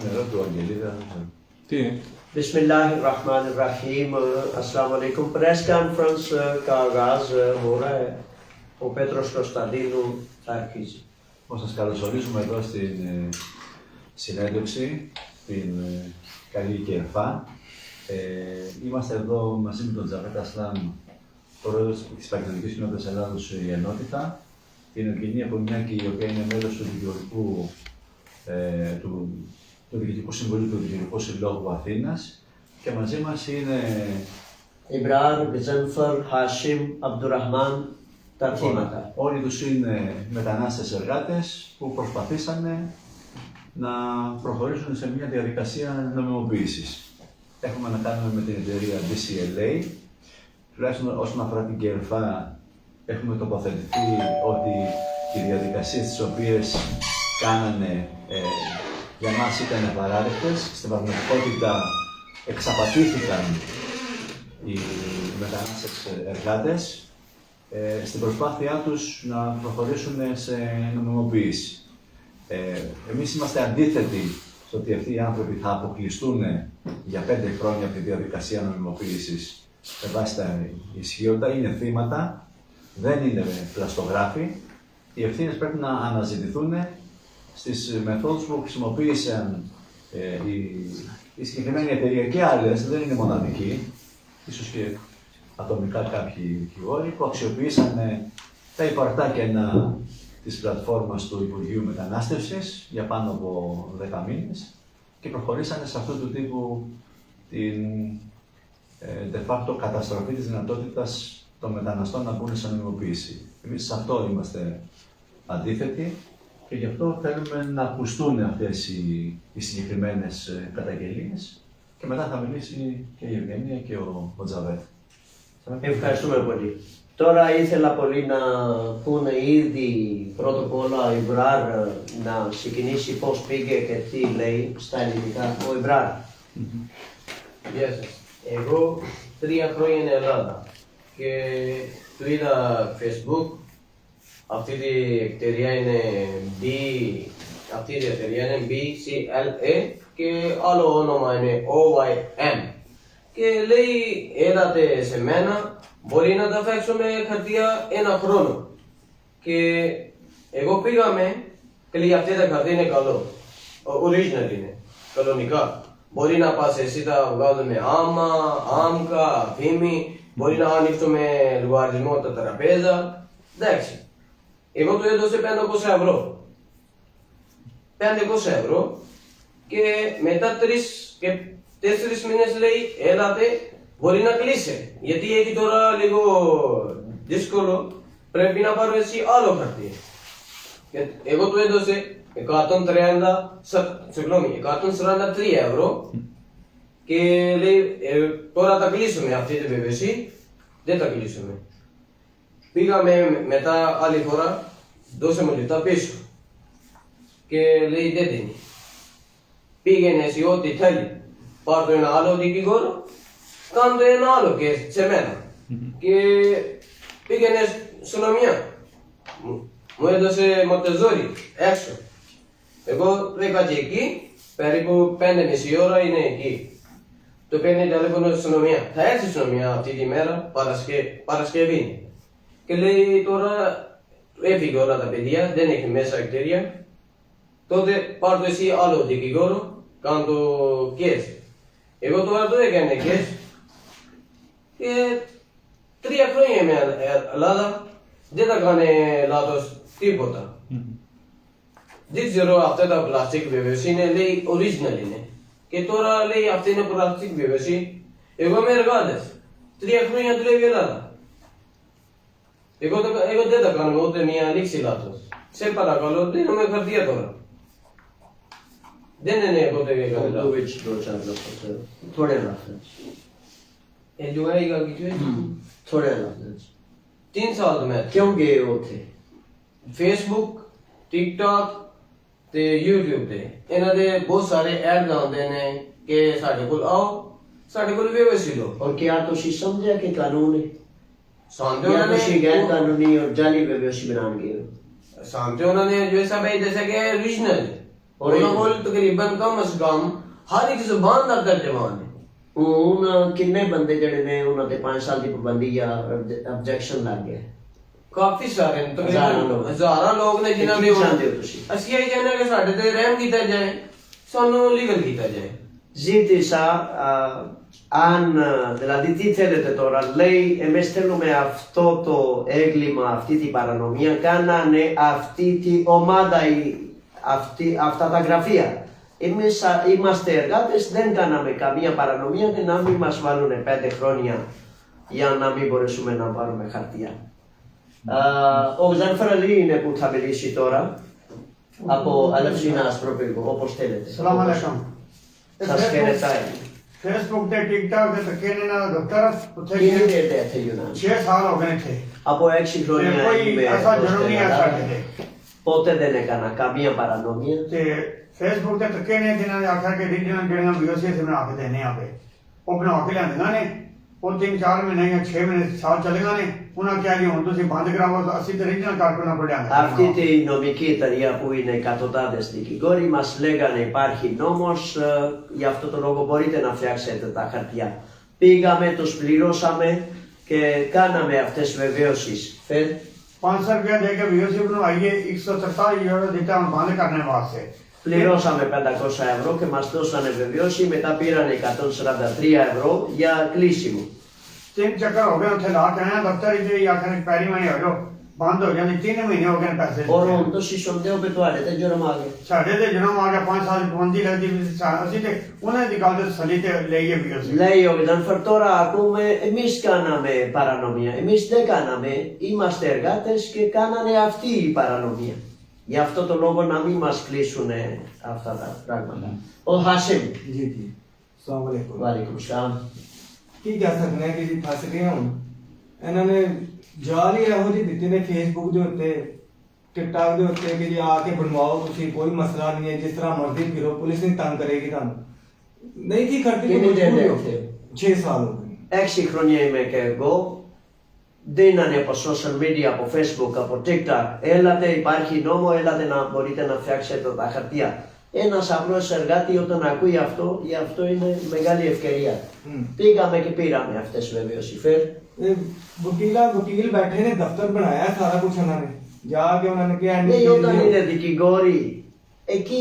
νερό του Αγγελίδα. Τι. बिस्मिल्लाहिर्रहमानिर्रहीम अस्सलाम वालेकुम। प्रेस कॉन्फ्रेंस का आगाज हो रहा है। Ο Πέτρος Κωνσταντίνου θα αρχίσει. Θα σας καλωσορίσουμε εδώ στην συνέντευξη, την Καλή Κερφά. Είμαστε εδώ μαζί με τον Τζαβέτ Ασλάν, πρόεδρος της Πακιστανικής Κοινότητας Ελλάδος η Ενότητα, την Ευγενία Κονιάκη, η οποία είναι μέλος του Διοικητικού Συμβουλίου του Διοικητικού Συλλόγου Αθήνας, και μαζί μας είναι Ιμπράρ, Μπιζέμφερ, Χάσιμ, Αμπτουραχμάν, τα θύματα. Όλοι τους είναι μετανάστες εργάτες που προσπαθήσανε να προχωρήσουν σε μια διαδικασία νομιμοποίησης. Έχουμε να κάνουμε με την εταιρεία DCLA. Τουλάχιστον όσον αφορά την ΚΕΡΦΑ, έχουμε τοποθετηθεί ότι οι διαδικασίες τις οποίες κάνανε για μας ήταν απαράδεκτες. Στην πραγματικότητα εξαπατήθηκαν οι μετανάστες εργάτες στην προσπάθειά τους να προχωρήσουν σε νομιμοποίηση. Εμείς είμαστε αντίθετοι στο ότι αυτοί οι άνθρωποι θα αποκλειστούν για 5 χρόνια από τη διαδικασία νομιμοποίησης με βάση τα ισχύοντα. Είναι θύματα, δεν είναι πλαστογράφοι. Οι ευθύνες πρέπει να αναζητηθούν στις μεθόδους που χρησιμοποίησαν η συγκεκριμένη εταιρεία και άλλες, δεν είναι μοναδικοί, ίσως και ατομικά κάποιοι δικηγόροι, που αξιοποίησαν τα υπαρκτά κενά της πλατφόρμας του Υπουργείου Μετανάστευσης για πάνω από 10 μήνες και προχωρήσανε σε αυτού του τύπου την de facto καταστροφή της δυνατότητας των μεταναστών να μπουν σε νομιμοποίηση. Εμείς σε αυτό είμαστε αντίθετοι και γι' αυτό θέλουμε να ακουστούν αυτές οι συγκεκριμένες καταγγελίες και μετά θα μιλήσει και η Ευγενία και ο Τζαβέτ. Ευχαριστούμε πολύ. Τώρα ήθελα πολύ να πούνε ήδη πρώτα απ' όλα ο Ιμπράρ να ξεκινήσει πώς πήγε και τι λέει στα ελληνικά. Ο Ιμπράρ. Γεια σας. Εγώ 3 χρόνια είναι Ελλάδα και του είδα Facebook. Αυτή η εταιρεία είναι BCLA και άλλο όνομα είναι OYM. Και λέει, έλατε σε μένα, μπορεί να τα φέξουμε χαρτιά 1 χρόνο. Και εγώ πήγαμε και λέει, αυτή τα χαρτιά είναι καλό. Original είναι, κανονικά. Μπορεί να πας εσύ τα βγάζουμε άμα, άμκα, φήμη, μπορεί να ανοίξουμε λογαριασμό τα τραπέζα. Εντάξει. Εγώ του έδωσε 500 ευρώ. 500 ευρώ και μετά 4 μήνες λέει, έλατε, μπορεί να κλείσει. Γιατί έχει τώρα λίγο δύσκολο, πρέπει να πάρω εσύ άλλο χαρτί. Εγώ του έδωσε 143 ευρώ και λέει, τώρα τα κλείσουμε αυτή τη βεβαιωσή, δεν τα κλείσουμε. Πήγαμε μετά άλλη φορά, δώσε μου λεφτά πίσω και λέει δεν δίνει. Πήγαινε εσύ ό,τι θέλει. Πάρ' το ένα άλλο δικηγόρο, κάνω ένα άλλο και σε μένα. Και πήγαινε αστυνομία. Μου έδωσε μοτεζόρι έξω. Εγώ έκατσα εκεί, περίπου 5,5 ώρα είναι εκεί. Το παίρνει τηλέφωνο στην αστυνομία. Θα έρθει η αστυνομία αυτή τη μέρα, Παρασκευή. Και λέει τώρα έφυγε όλα τα παιδιά, δεν έχει μέσα εταιρεία. Τότε πάρ' το εσύ άλλο δικηγόρο, κάνω το κες. Εγώ τώρα το έκανε κες και 3 χρόνια είμαι Ελλάδα, δεν τα κάνει λάθος τίποτα. Δεν ξέρω αυτά τα πλαστικ βεβαίωση είναι, λέει original είναι. Και τώρα λέει αυτή είναι πλαστικ βεβαίωση. Εγώ είμαι εργάτης, 3 χρόνια δουλεύει η Ελλάδα. Εγώ δεν τα κάνω ούτε μια λήξη λάθος. Σε παρακαλώ, δίνουμε χαρτιά τώρα. Δεν είναι εγώ το έκανα λάθος. थोड़े लफ्ज़ जो आएगा कि थोड़े लफ्ज़ 3 साल में क्यों गए हो थे? Facebook, TikTok ਤੇ YouTube ਤੇ ਇਹਨਾਂ ਦੇ ਬਹੁਤ ਸਾਰੇ ਐਡ ਆਉਂਦੇ ਨੇ ਕਿ ਸਾਡੇ ਕੋਲ ਆਓ, ਸਾਡੇ ਕੋਲ ਵੀ ਵਸੀ ਲੋ। और क्या तुसी समझा कि कानून है ਸਾਂਤੇ या ਉਹਨਾਂ तुसी गैर ਨੇ कानूनी और जाली बेबसी बनान गए हो? ਸਾਂਤੇ ਉਹਨਾਂ ਨੇ ਜੋ ਸਭ ਇਹ ਦੱਸਿਆ ਕਿ original ਉਹਨਾਂ ਕੋਲ ਤਕਰੀਬਨ ਕਮ ਅਜ਼ ਕਮ ਹਰ ਇੱਕ ਜ਼ਬਾਨ ਦਾ ਤਰਜਮਾਨ ਹੈ। ਹੁਣ ਕਿੰਨੇ ਬੰਦੇ ਜਿਹੜੇ ਨੇ ਉਹਨਾਂ ਤੇ 5 ਸਾਲ ਦੀ ਪਾਬੰਦੀ ਜਾਂ ਆਬਜੈਕਸ਼ਨ ਲੱਗ ਗਿਆ? ਕਾਫੀ ਸਾਰੇ ਨੇ, ਹਜ਼ਾਰਾਂ ਲੋਕ। ਤਕਰੀਬਨ ਹਜ਼ਾਰਾਂ ਲੋਕ ਨੇ ਜਿਨ੍ਹਾਂ ਦੇ ਕੀ ਚਾਹੁੰਦੇ ਹੋ ਤੁਸੀਂ? ਅਸੀਂ ਇਹ ਚਾਹੁੰਦੇ ਹਾਂ ਕਿ ਸਾਡੇ ਤੇ ਰਹਿਮ ਕੀਤਾ ਜਾਏ, ਸਾਨੂੰ ਲੀਗਲ ਕੀਤਾ ਜਾਏ। Ζήτησα αν, δηλαδή τι θέλετε τώρα, λέει εμείς θέλουμε αυτό το έγκλημα, αυτή την παρανομία, κάνανε αυτή τη ομάδα, αυτά τα γραφεία. Εμείς είμαστε εργάτες, δεν κάναμε καμία παρανομία και να μην μας βάλουν 5 χρόνια για να μην μπορέσουμε να πάρουμε χαρτιά. Ο Ζανφέρ Αλή είναι που θα μιλήσει τώρα, από Αλευσίνας προπύργο, όπως θέλετε. Salaam alaikum. Σας χαιρετάει. Facebook ਤੇ TikTok ਤੇ ਧੱਕੇ ਨੇ ਨਾਲ ਦਫ਼ਤਰ ਉੱਥੇ ਕਿੰਨੀ ਦੇਰ ਦੇ ਇੱਥੇ Γιουνάν? 6 ਸਾਲ ਹੋ ਗਏ ਇੱਥੇ Από 6 χρόνια ਕੋਈ είμαι ਐਸਾ εδώ ਜੁਰਮ στην ਨਹੀਂ ਆ Ελλάδα. ਸਾਡੇ ਤੇ Ποτέ δεν έκανα καμία παρανομία. ਤੇ Facebook ਤੇ ਧੱਕੇ ਨੇ ਜਿਨ੍ਹਾਂ ਨੇ ਆਖਿਆ ਕਿ ਜਿਹੜੀਆਂ ਵੀਡੀਓਜ਼ ਅਸੀਂ ਬਣਾ ਕੇ ਦੇਣੇ ਆਪੇ ਉਹ ਬਣਾ ਕੇ ਲਿਆਂਦੀਆਂ ਨੇ ਉਹ 3-4 ਮਹੀਨੇ ਜਾਂ 6 ਮਹੀਨੇ ਸਾਲ ਚੱਲੀਆਂ ਨੇ ਉਹਨਾਂ ਕਿਹਾ ਜੀ ਹੁਣ ਤੁਸੀਂ ਬੰਦ ਕਰਾਓ ਅਸੀਂ ਤੇ ਰੀਜਨਲ ਕਾਰਕੁਨਾਂ ਕੋਲ Αυτή ਲਿਆਂਦੇ τη νομική εταιρεία που είναι εκατοντάδες δικηγόροι μας λέγανε υπάρχει νόμος, γι' αυτό το λόγο μπορείτε να φτιάξετε τα χαρτιά. Πήγαμε, τους πληρώσαμε και κάναμε αυτές τις βεβαίωσεις. 500 ਰੁਪਏ ਦੇ ਕੇ ਵੀਡੀਓ ਬਣਵਾਈਏ 143 ਯੂਰੋ ਦਿੱਤਾ ਹੁਣ ਬੰਦ ਕਰਨ ਵਾਸਤੇ Πληρώσαμε 500 ευρώ και μας δώσανε βεβαίωση, μετά πήραν 143 ευρώ για κλείσιμο. 3 ਚੱਕਰ ਹੋ ਗਏ ਉੱਥੇ ਲਾ ਕੇ ਆਇਆ ਦਫ਼ਤਰ ਹੀ ਆਖਣ ਪੈਰੀ ਮਹੀਨੇ ਹੋ ਜਾਓ ਬੰਦ ਹੋ ਜਾਂਦੀ 3 ਮਹੀਨੇ ਹੋ ਗਏ ਪੈਸੇ ਦਿੱਤੇ। Ora το συσσοντέο ਤੁਹਾਡੇ ਤੇ ਜੁਰਮ ਆ ਗਿਆ। ਸਾਡੇ ਤੇ ਜਨਮ ਆ ਗਿਆ 5 ਸਾਲ ਦੀ ਪਾਬੰਦੀ ਲੱਗਦੀ ਵੀ ਅਸੀਂ ਤੇ ਉਹਨਾਂ ਦੀ ਗੱਲ ਤੇ ਸਲੀ ਤੇ ਲਈਏ ਵੀ ਅਸੀਂ Λέει ο Γδανφέρ τώρα ακούμε, εμείς κάναμε παρανομία. Εμείς δεν κάναμε, είμαστε εργάτες και κάνανε αυτή η παρανομία. Γι' αυτό το λόγο να μην μας κλείσουν αυτά τα πράγματα. Ο Χάσιμ. ਜੀ ਜੀ ਸਲਾਮ ਅਲੈਕੁਮ। Βαλίκουμ σλάμ. ਕੀ ਕਹਿ ਸਕਦੇ ਹਾਂ ਕਿ ਜੀ ਫਸ ਗਏ ਹੁਣ ਇਹਨਾਂ ਨੇ ਜਾਲ ਹੀ ਇਹੋ ਜਿਹੀ ਦਿੱਤੇ ਨੇ ਫੇਸਬੁੱਕ ਦੇ ਉੱਤੇ ਟਿਕਟਾਕ ਦੇ ਉੱਤੇ ਕਿ ਜੀ ਆ ਕੇ ਬਣਵਾਓ ਤੁਸੀਂ ਕੋਈ ਮਸਲਾ ਨਹੀਂ ਹੈ ਜਿਸ ਤਰ੍ਹਾਂ ਮਰਜ਼ੀ ਫਿਰੋ ਪੁਲਿਸ ਨਹੀਂ ਤੰਗ ਕਰੇਗੀ ਤੁਹਾਨੂੰ ਨਹੀਂ ਕੀ ਕਰਦੀ ਕਿੰਨੀ ਦੇਰ ਦੇ ਉੱਤੇ? 6 ਸਾਲ ਹੋ ਗਏ 6 χρόνια είμαι και εγώ. Δίνανε από social media, από Facebook, από TikTok. Έλατε, υπάρχει νόμο, έλατε να μπορείτε να φτιάξετε τα χαρτιά. Ένας απλός εργάτη όταν ακούει αυτό, γι' αυτό είναι μεγάλη ευκαιρία. Πήγαμε και πήραμε αυτές βεβαίως. ਵਕੀਲ ਬੈਠੇ ਨੇ ਦਫ਼ਤਰ ਬਣਾਇਆ ਸਾਰਾ ਕੁਝ ਉਹਨਾਂ ਨੇ ਜਾ ਕੇ ਉਹਨਾਂ ਨੇ ਕਿਹਾ Όταν είναι δικηγόροι, εκεί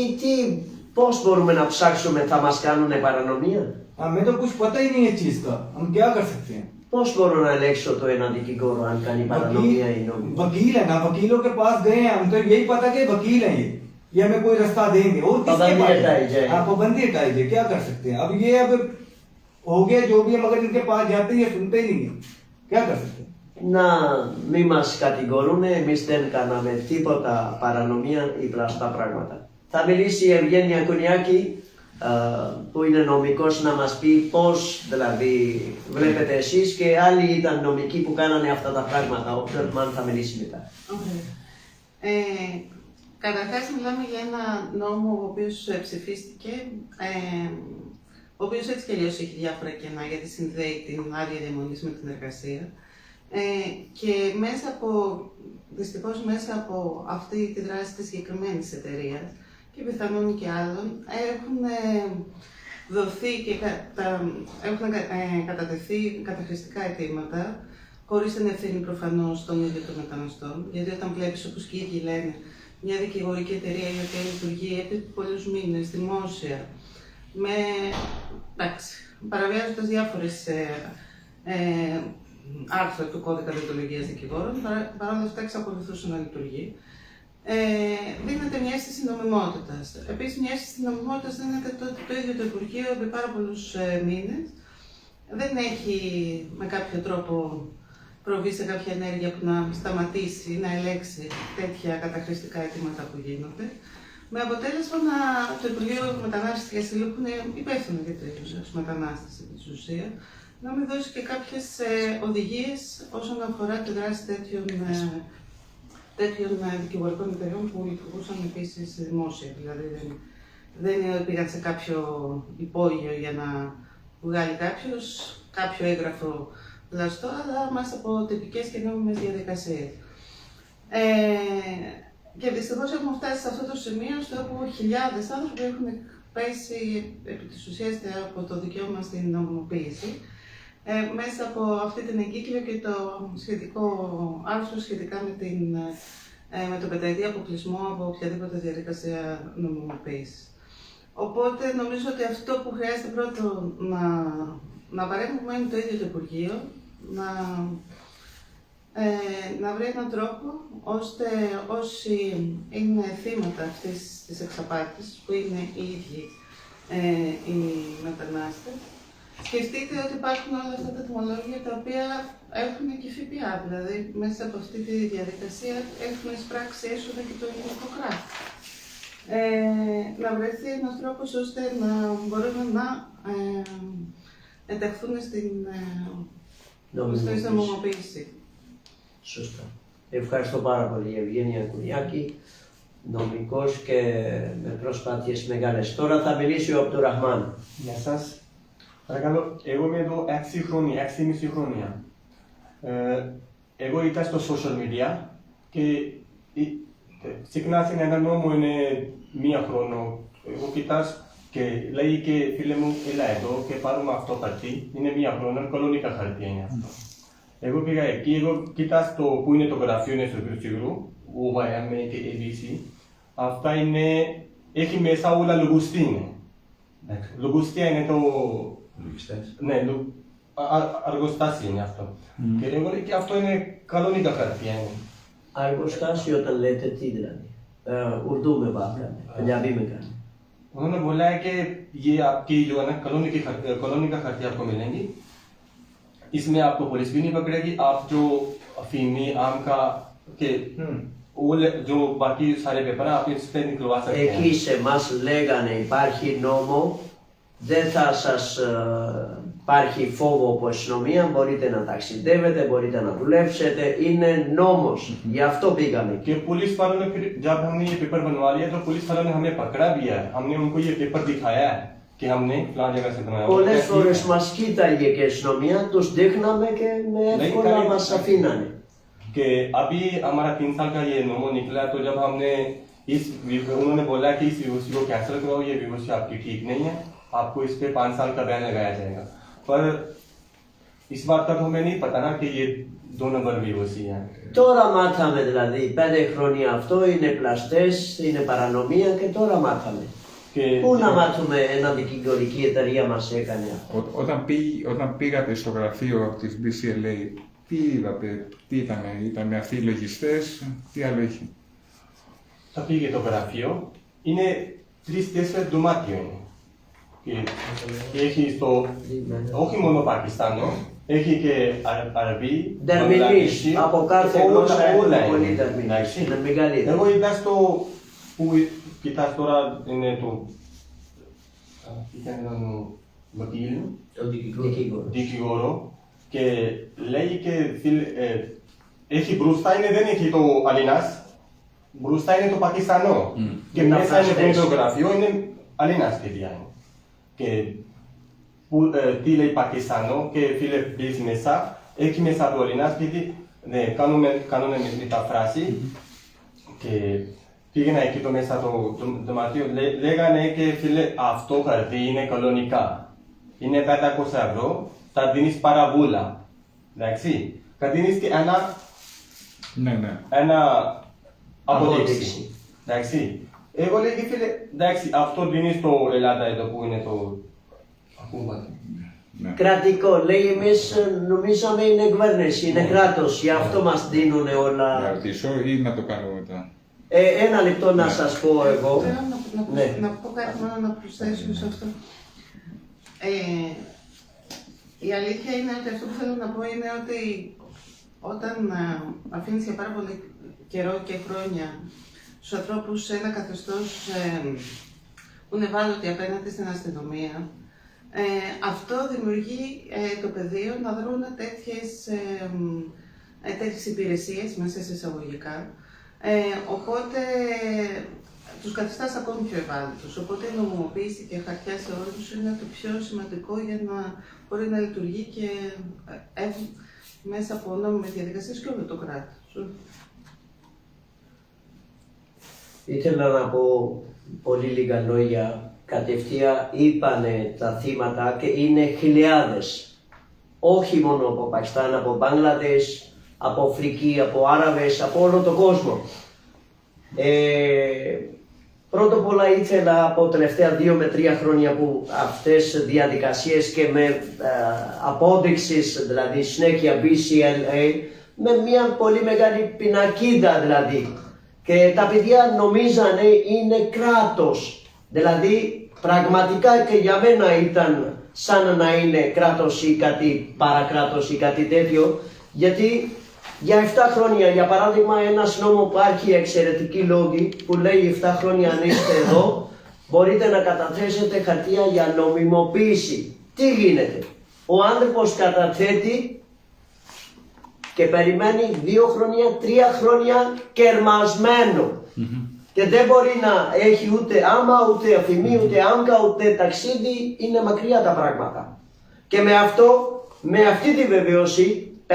πώς μπορούμε να ψάξουμε, θα μας κάνουν παρανομία. हमें तो कुछ पता ही नहीं है इस चीज का हम क्या कर सकते हैं Πώς μπορώ να ελέγξω το ένα δικηγόρο αν κάνει παρανομία ή νόμιμο? वकील है ना वकीलों के पास गए हैं हम तो यही पता कि वकील है ये हमें कोई रास्ता देंगे और किसके पाबंदी पास हटाई जाए। हाँ पाबंदी हटाई जाए क्या कर सकते हैं अब ये अब हो गया जो भी है मगर इनके पास जाते ही ये सुनते ही नहीं है क्या कर सकते हैं Να μην μας κατηγορούν, εμείς δεν κάναμε τίποτα παρανομία ή πλαστά πράγματα. Θα μιλήσει η Ευγένεια Κουνιάκη, που είναι νομικός, να μας πει πώς δηλαδή βλέπετε εσείς και άλλοι ήταν νομικοί που κάνανε αυτά τα πράγματα. Ο Φέρμαν θα μιλήσει μετά. Καταρχάς μιλάμε για ένα νόμο ο οποίος ψηφίστηκε, ο οποίος έτσι κι αλλιώς έχει διάφορα κενά γιατί συνδέει την άδεια διαμονής με την εργασία. Και δυστυχώς μέσα από αυτή τη δράση της συγκεκριμένης εταιρείας και πιθανόν και άλλων έχουν δοθεί και έχουν κατατεθεί καταχρηστικά αιτήματα χωρίς την ευθύνη προφανώς των ίδιων των μεταναστών. Γιατί όταν βλέπεις, όπως και οι ίδιοι λένε, μια δικηγορική εταιρεία η οποία λειτουργεί επί πολλούς μήνες δημόσια, παραβιάζοντας διάφορες άρθρα του κώδικα δεοντολογίας δικηγόρων, παρόλα αυτά εξακολουθούσε να λειτουργεί. Δίνεται μια αίσθηση νομιμότητας. Επίσης, μια αίσθηση νομιμότητας δίνεται το ίδιο το Υπουργείο επί πάρα πολλούς μήνες. Δεν έχει με κάποιο τρόπο προβεί σε κάποια ενέργεια που να σταματήσει, να ελέγξει τέτοια καταχρηστικά αιτήματα που γίνονται. Με αποτέλεσμα το Υπουργείο Μετανάστευσης και Ασύλου, που είναι υπεύθυνο για τους μετανάστες της ουσίας, να μην δώσει και κάποιες οδηγίες όσον αφορά τη δράση τέτοιων δικηγορικών εταιρεών που λειτουργούσαν επίσης δημόσια. Δηλαδή δεν πήγαν σε κάποιο υπόγειο για να βγάλει κάποιο έγγραφο πλαστό, αλλά μέσα από τυπικές και νόμιμες διαδικασίες. Και δυστυχώς έχουμε φτάσει σε αυτό το σημείο στο όπου χιλιάδες άνθρωποι έχουν πέσει επί της ουσίας από το δικαίωμα στην νομιμοποίηση μέσα από αυτή την εγκύκλιο και το σχετικό άρθρο σχετικά με τον πενταετή αποκλεισμό από οποιαδήποτε διαδικασία νομιμοποίησης. Οπότε νομίζω ότι αυτό που χρειάζεται πρώτο να παρέχουμε είναι το ίδιο το Υπουργείο, να βρει έναν τρόπο ώστε όσοι είναι θύματα αυτής της εξαπάτησης, που είναι οι ίδιοι οι μετανάστες, σκεφτείτε ότι υπάρχουν όλα αυτά τα τιμολόγια τα οποία έχουν και ΦΠΑ, δηλαδή μέσα από αυτή τη διαδικασία έχουν εισπράξει έσοδα και το ελληνικό κράτος. Να βρεθεί ένας τρόπος ώστε να μπορούν να ενταχθούν στην νομιμοποίηση. Σωστά. Ευχαριστώ πάρα πολύ, Ευγένεια Κουνιάκη, νομικός και με προσπάθειες μεγάλες. Τώρα θα μιλήσει ο Απτουραχμάν. Γεια σας. Παρακαλώ, εγώ είμαι εδώ 6 χρόνια, 6,5 χρόνια. Εγώ ήταν στο social media και συχνά στην ένα νόμο είναι 1 χρόνο. Εγώ κοιτάς και λέει και φίλε μου, έλα εδώ και πάρουμε αυτό χαρτί. Είναι 1 χρόνο, κολονικά χαρτί είναι αυτό. Εγώ πήγα εκεί, εγώ κοιτάς το που είναι το γραφείο, είναι στο Κυρτσιγρού, UYM και ABC. Αυτά είναι, έχει μέσα όλα λογιστή είναι. Λογιστία είναι το... Λογιστές. Ναι, αργοστάσιο είναι αυτό. Και εγώ λέω και αυτό είναι κανονικά χαρτιά είναι. Αργοστάσιο όταν λέτε τι δηλαδή. Ουρδού με βάφραμε, Πεντιαβή με κάνει. उन्होंने बोला है कि ये आपकी जो है ना कॉलोनी का खर्चा आपको मिलेंगी। इसमें आपको पुलिस भी नहीं पकड़ेगी। आप जो अफीमी आम का के वो जो बाकी सारे पेपर हैं आप इस पे निकलवा सकते हैं। Εκεί σε μας λέγανε υπάρχει νόμο, δεν θα σας υπάρχει φόβο από αστυνομία, μπορείτε να ταξιδεύετε, μπορείτε να δουλέψετε, είναι νόμος, γι' αυτό πήγαμε. कि पुलिस वालों ने फिर जब हमने ये पेपर बनवा लिया तो पुलिस वालों ने हमें पकड़ा भी है। हमने उनको ये पेपर दिखाया है कि हमने फलां जगह से बनवाया। Πολλές φορές μας κοίταγε και η αστυνομία, τους δείχναμε και με εύκολα μας αφήνανε. कि अभी हमारा 3 साल का ये नोमो निकला तो जब हमने उन्होंने बोला कि इस वीओसी को कैंसिल कराओ, ये वीओसी आपकी ठीक नहीं है, आपको इस पे 5 साल का बैन लगाया जाएगा। पर इस बात तक हमें नहीं पता ना कि ये 2 नंबर वीओसी है। Τώρα μάθαμε δηλαδή, 5 χρόνια αυτό είναι πλαστές, είναι παρανομία και τώρα μάθαμε. Πού να μάθουμε ένα δικηγορική εταιρεία μας έκανε αυτό. Όταν πήγατε στο γραφείο της BCLA, τι είδατε, τι ήταν αυτοί οι λογιστές, τι άλλο έχει. Θα πήγε το γραφείο, είναι 3-4 δωμάτιο είναι. Και έχει στο, όχι μόνο Πακιστάνο, έχει και Αραβή, Δερμηνείς, από κάθε γλώσσα έχουν πολλοί δερμηνείς, είναι μεγαλύτερο. Εγώ είδα στο, που κοιτάς τώρα είναι το, ήταν έναν δικηγόρο και λέει και έχει μπροστά είναι, δεν έχει το Αλίνας, μπροστά είναι το Πακιστανό και μέσα είναι που είναι το γραφείο, είναι Αλίνας παιδιά είναι. Και τι λέει Πακιστανό και φίλε μπεις μέσα, έχει μέσα το Αλίνας γιατί κάνουμε μεταφράση και πήγαινα εκεί το μέσα το δωμάτιο, λέγανε και φίλε αυτό χαρτί είναι κολονικά, είναι 500 ευρώ, θα δίνεις παραβούλα, εντάξει, θα δίνεις και ένα αποδείξη, εντάξει. Εγώ λέγει φίλε, εντάξει, αυτό δίνεις στο Ελλάδα εδώ που είναι το ακούμπα. Κρατικό, λέει εμείς νομίζαμε είναι κυβέρνηση, είναι κράτος, γι' αυτό μας δίνουν όλα. Να ρωτήσω ή να το κάνω μετά. Ένα λεπτό να σας πω εγώ. Να πω κάτι μόνο να προσθέσω σε αυτό. Η αλήθεια είναι ότι αυτό που θέλω να πω είναι ότι όταν αφήνεις για πάρα πολύ καιρό και χρόνια στους ανθρώπους σε ένα καθεστώς που είναι ευάλωτοι απέναντι στην αστυνομία, αυτό δημιουργεί το πεδίο να δρουν τέτοιες υπηρεσίες μέσα σε εισαγωγικά. Οπότε τους καθιστάς ακόμη πιο ευάλωτους. Οπότε η νομιμοποίηση και χαρτιά σε όλους είναι το πιο σημαντικό για να μπορεί να λειτουργεί και μέσα από νόμιμες διαδικασίες και όλο το κράτος. Ήθελα να πω πολύ λίγα λόγια. Κατευθείαν είπανε τα θύματα και είναι χιλιάδες. Όχι μόνο από Πακιστάν, από Μπαγκλαντές, από Αφρική, από Άραβες, από όλο τον κόσμο. Πρώτα απ' όλα ήθελα από τελευταία 2 με 3 χρόνια που αυτές διαδικασίες και με απόδειξης, δηλαδή συνέχεια BCLA, με μια πολύ μεγάλη πινακίδα δηλαδή. Και τα παιδιά νομίζανε είναι κράτος. Δηλαδή πραγματικά και για μένα ήταν σαν να είναι κράτος ή κάτι παρακράτος ή κάτι τέτοιο. Γιατί για 7 χρόνια, για παράδειγμα, ένας νόμο υπάρχει εξαιρετική λόγη που λέει 7 χρόνια αν είστε εδώ, μπορείτε να καταθέσετε χαρτιά για νομιμοποίηση. Τι γίνεται? Ο άνθρωπος καταθέτει και περιμένει 2 χρόνια, 3 χρόνια κερμασμένο. Και δεν μπορεί να έχει ούτε άμα, ούτε αφημί, ούτε άμκα, ούτε ταξίδι, είναι μακριά τα πράγματα. Και με αυτό, με αυτή τη βεβαίωση, 500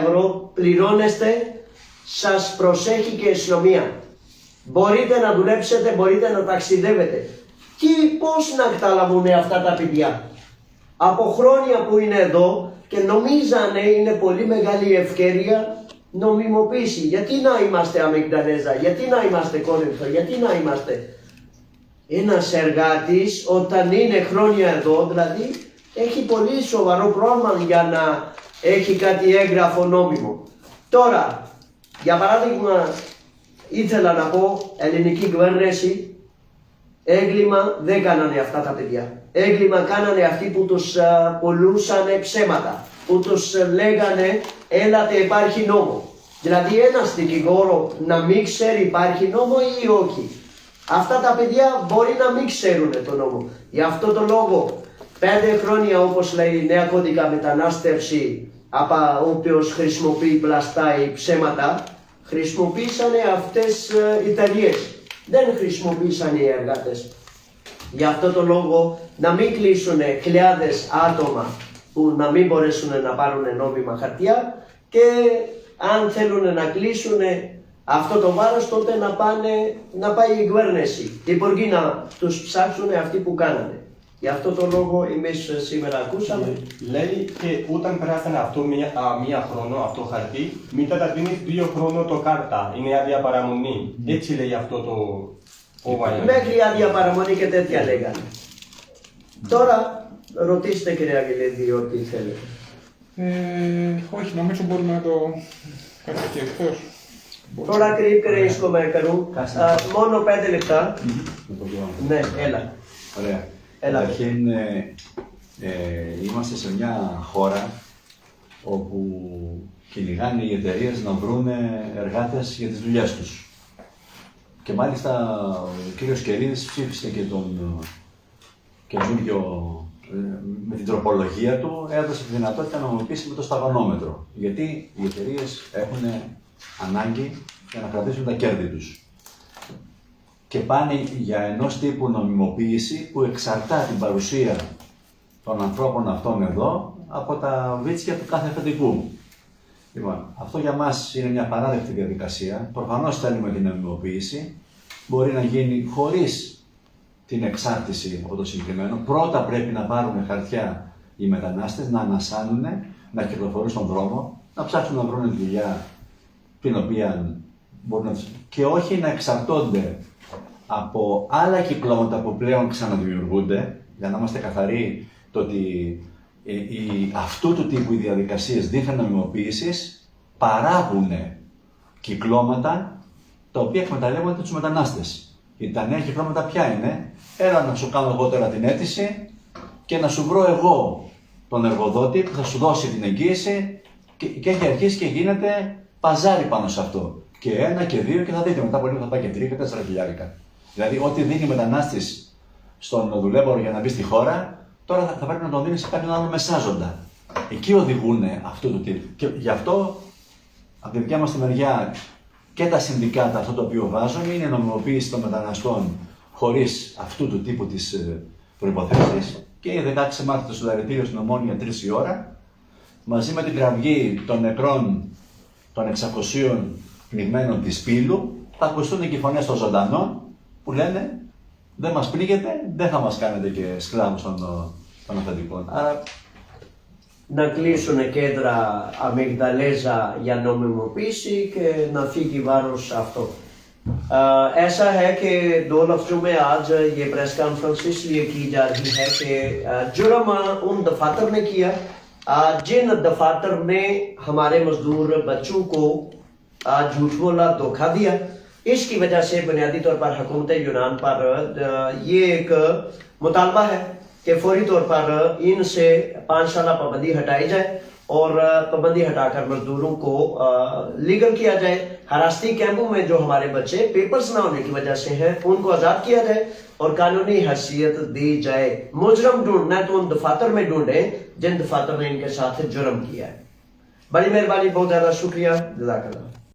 ευρώ πληρώνεστε, σας προσέχει και η αστυνομία. Μπορείτε να δουλέψετε, μπορείτε να ταξιδεύετε. Πώς να καταλαβούν αυτά τα παιδιά? Από χρόνια που είναι εδώ και νομίζανε είναι πολύ μεγάλη ευκαιρία νομιμοποίηση. Γιατί να είμαστε Αμυγδαλέζα, γιατί να είμαστε Κόρινθο, γιατί να είμαστε? Ένας εργάτης όταν είναι χρόνια εδώ, δηλαδή έχει πολύ σοβαρό πρόβλημα για να έχει κάτι έγγραφο νόμιμο. Τώρα, για παράδειγμα, ήθελα να πω, ελληνική κυβέρνηση, έγκλημα δεν κάνανε αυτά τα παιδιά. Έγκλημα κάνανε αυτοί που τους πουλούσανε ψέματα, που τους λέγανε έλατε υπάρχει νόμο. Δηλαδή ένας δικηγόρο να μην ξέρει υπάρχει νόμο ή όχι. Αυτά τα παιδιά μπορεί να μην ξέρουν τον νόμο. Γι' αυτό το λόγο 5 χρόνια, όπως λέει η νέα κώδικα μετανάστευση, από όποιος χρησιμοποιεί πλαστά ή ψέματα, χρησιμοποίησανε αυτές οι εταιρείες. Δεν χρησιμοποίησαν οι εργάτες. Γι' αυτό το λόγο να μην κλείσουν χιλιάδες άτομα που να μην μπορέσουν να πάρουν νόμιμα χαρτιά, και αν θέλουν να κλείσουν αυτό το βάρος, τότε να πάει η κυβέρνηση. Οι υπουργοί να τους ψάξουν αυτοί που κάνανε. Γι' αυτό το λόγο εμείς σήμερα ακούσαμε. Λέει και όταν περάσανε αυτό μία χρόνο, αυτό χαρτί, μετά τα δίνεις 2 χρόνο το κάρτα. Είναι άδεια παραμονή. Έτσι λέει αυτό το όβαλο. Μέχρι άδεια παραμονή και τέτοια λέγανε. Τώρα ρωτήστε κύριε Αγγελίδη ό,τι θέλετε. Όχι, νομίζω μπορούμε να το κάνουμε και εκτός. Τώρα κρύβκρε καρού. Μόνο 5 λεπτά. Ναι, έλα. Ωραία. Έλα. Καταρχήν, είμαστε σε μια χώρα όπου κυνηγάνε οι εταιρείες να βρουν εργάτες για τις δουλειές τους. Και μάλιστα ο κύριος Κερίδης ψήφισε και τον καινούργιο, με την τροπολογία του, έδωσε τη δυνατότητα να νομιμοποιήσει με το σταγονόμετρο. Γιατί οι εταιρείες έχουν ανάγκη για να κρατήσουν τα κέρδη τους. Και πάνε για ενός τύπου νομιμοποίηση που εξαρτά την παρουσία των ανθρώπων αυτών εδώ από τα βίτσια του κάθε αφεντικού. Λοιπόν, αυτό για μας είναι μια παράδεκτη διαδικασία. Προφανώς θέλουμε την νομιμοποίηση. Μπορεί να γίνει χωρίς την εξάρτηση από το συγκεκριμένο. Πρώτα πρέπει να πάρουν χαρτιά οι μετανάστες, να ανασάνουν, να κυκλοφορούν στον δρόμο, να ψάξουν να βρουν δουλειά την οποία μπορούν να... και όχι να εξαρτώνται από άλλα κυκλώματα που πλέον ξαναδημιουργούνται, για να είμαστε καθαροί το ότι αυτού του τύπου οι διαδικασίες δίθεν νομιμοποίησης παράγουν κυκλώματα τα οποία εκμεταλλεύονται τους μετανάστες. Γιατί τα νέα κυκλώματα ποια είναι? Έλα να σου κάνω εγώ τώρα την αίτηση και να σου βρω εγώ τον εργοδότη που θα σου δώσει την εγγύηση και έχει αρχίσει και γίνεται παζάρι πάνω σε αυτό. Και 1 και 2 και θα δείτε μετά από λίγο θα πάει και 3 και 4 χιλιάρικα. Δηλαδή, ό,τι δίνει μετανάστης στον δουλεύορο για να μπει στη χώρα, τώρα θα πρέπει να τον δίνει σε κάποιον άλλο μεσάζοντα. Εκεί οδηγούν αυτού του τύπου. Και γι' αυτό, από τη δικιά μας τη μεριά, και τα συνδικάτα αυτό το οποίο βάζουν είναι η νομιμοποίηση των μεταναστών χωρίς αυτού του τύπου τις προϋποθέσεις. Και η 16 Μάρτιο το συλλαλητήριο στην Ομόνια 3 η ώρα, μαζί με την κραυγή των νεκρών των 600 πνιγμένων της Πύλου, θα ακουστούν και οι φωνές των ζωντανών που λένε δεν μας πνίγετε, δεν θα μας κάνετε και σκλάβους των αφεντικών. Άρα να κλείσουν κέντρα αμυγδαλέζα για νομιμοποίηση και να φύγει βάρος αυτό. ऐसा है कि 2 लफ्जों में आज ये प्रेस कॉन्फ्रेंस इसलिए की जा रही है कि जुर्म उन दफातर ने किया जिन दफातर में हमारे मजदूर बच्चों को झूठ बोला, धोखा दिया। इसकी वजह से बुनियादी तौर पर हुकूमत यूनान पर ये एक मुतालबा है कि फौरी तौर पर इनसे 5 साल पाबंदी हटाई जाए और पाबंदी हटाकर मजदूरों को लीगल किया जाए। हरासती कैंपों में जो हमारे बच्चे पेपर्स ना होने की वजह से हैं उनको आज़ाद किया जाए और कानूनी हैसियत दी जाए। मुजरम ढूंढना है तो उन दफातर में ढूंढें जिन दफातर ने इनके साथ जुर्म किया है। बड़ी मेहरबानी, बहुत ज़्यादा शुक्रिया, जज़ाकल्लाह।